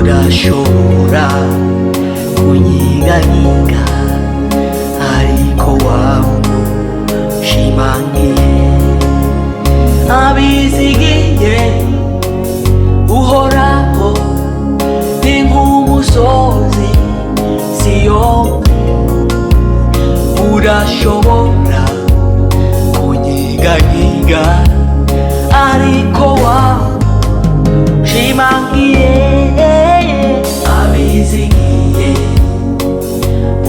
udashobora kunyiganyiga, ariko wamushimangiye. Abizigiye uhoraho ni nk'umusozi Siyoni, udashobora kunyiganyiga, ariko wamushimangiye. Abizigiye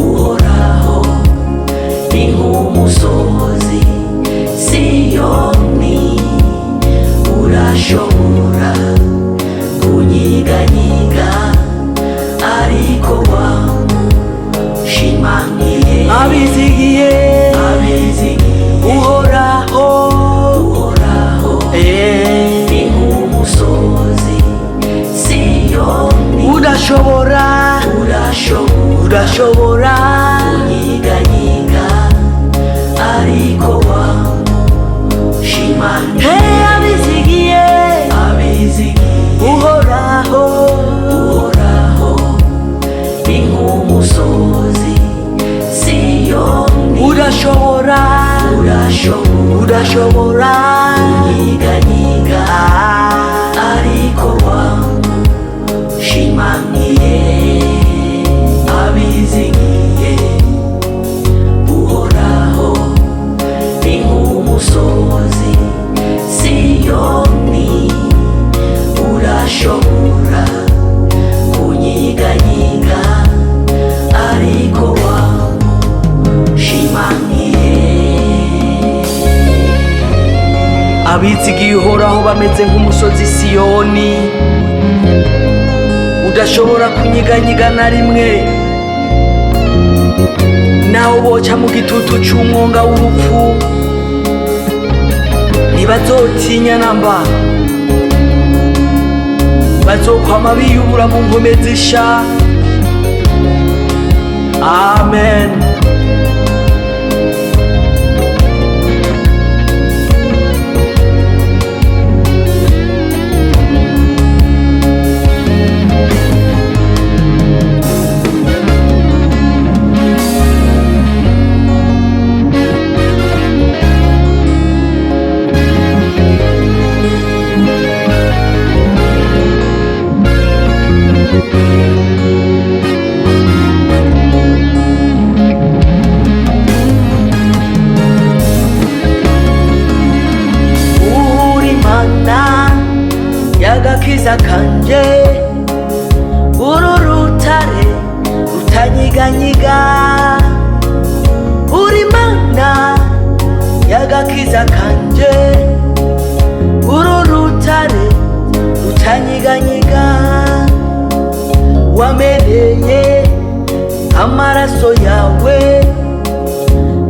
uhoraho ni nk'umusozi Siyoni, udashobora kunyiganyiga, ariko wamushimangiye. Abizigiye uhoraho ni nk'umusozi Siyoni, udashobora kunyiganyiga, ariko wamushimangiye. Abizigiye uhoraho ni nk'umusozi Siyoni, udashobora kunyiganyiga, ariko wamushimangiye. Abizigiye uhoraho ni nk'umusozi Siyoni, udashobora kunyiganyiga, ariko wamushimangiye. Abizigiye uhoraho bameze nk'umusozi Siyoni, udashobora kunyiganyiga na rimwe, naho boca mu gitutu c'umwonga w'urupfu ntibazotinya namba, bazokwama biyubura mu nkome zisha. Amen. Agakiza kanje, uru rutare rutanyiganyiga, uri Mana y'agakiza kanje, uru rutare rutanyiganyiga. Wameneye amaraso yawe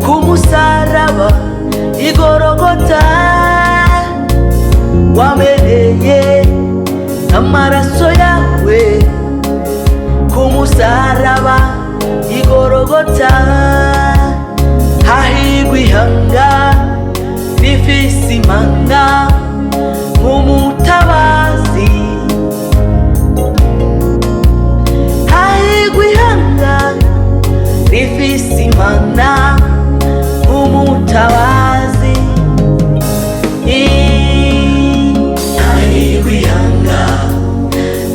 ku musaraba i Golgota, wameneye amaraso yawe ku musaraba i Golgota. Hahirwa ihanga rifise Imana nk'umutabazi, hahirwa ihanga rifise Imana nk'umutabazi. Hahirwa ihanga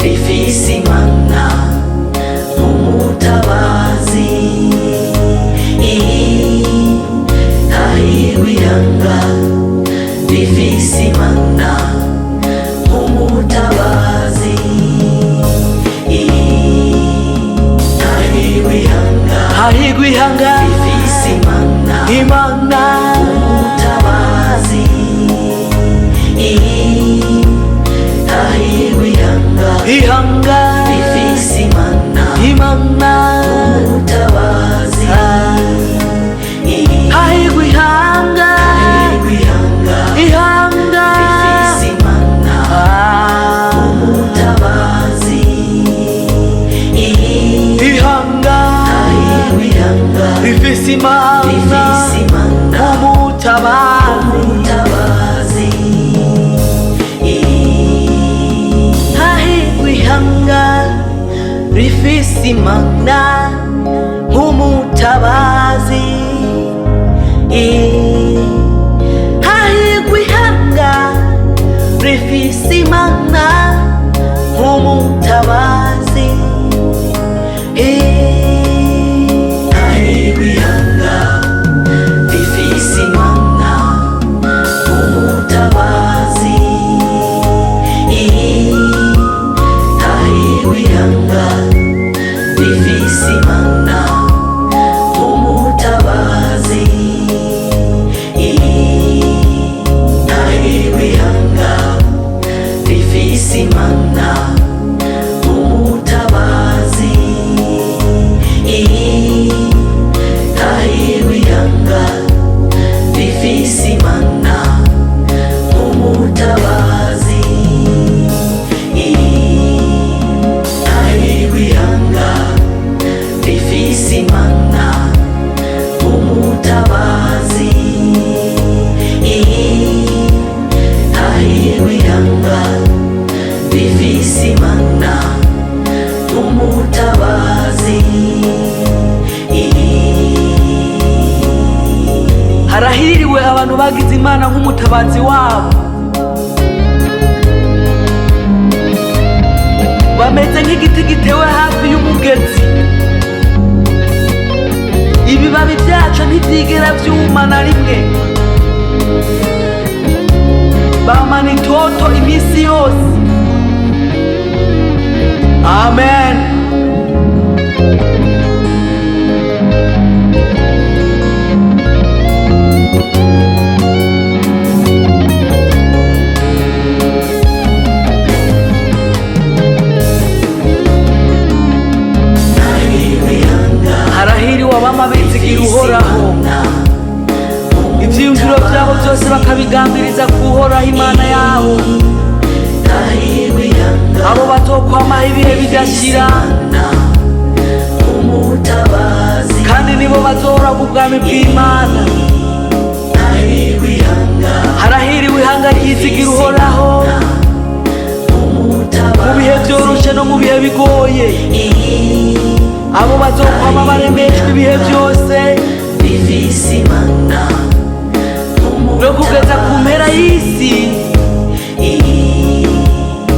rifise Imana nk'umutabazi, hahirwa ihanga rifise Imana nk'umutabazi, hahirwa ihanga rifise Imana nk'umutabazi, hahirwa ihanga rifise Imana nk'umutabazi, hahirwa ihanga rifise Imana nk'umutabazi, ihanga rifise Imana nk'umutabazi, hahirwa ihanga rifise imana nk'umutabazi. Hahirwa ihanga rifise imana nk'umutabazi. Hahirwa ihanga rifise imana nk'umutabazi. Hahirwa ihanga rifise imana nk'umutabazi. Hahirwa ihanga rifise imana nk'umutabazi. Hahirwa ihanga rifise imana nk'umutabazi. Hahirwa ihanga rifise imana nk'umutabazi. Hahirwa ihanga rifise imana nk'umutabazi. Harahiriwe abantu bagize imana nk'umutabazi wabo, bameze nk'igiti gitewe hafi y'umugezi, ibibabi byaco ntivyigera vyuma na rimwe, bamana itoto imisi yose. Amen. Harahiriwe abama bizigira Uhoraho, ivyiyumviro vyabo vyose bakabigambiriza kuhoraho Imana yabo. Abo bazokwamaho ibihe bidashira, kandi nibo bazoraga ubwami bw'Imana. Harahiriwe ihanga ryizigira Uhoraho, mu bihe vyoroshe no mu bihe bigoye. Abo bazokwama baremeshwa ibihe vyose, no kugeza ku mpera y'isi.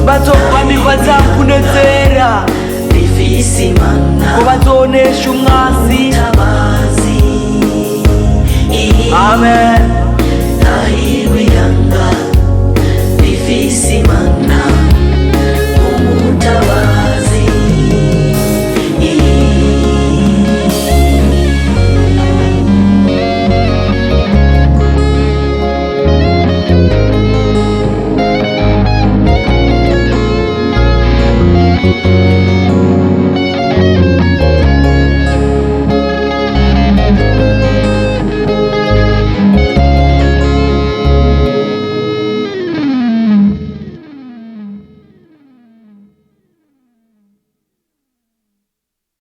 Bazokwamirwa za kunezera, ko bazonesha umwasi. Amen. Hahirwa ihanga rifise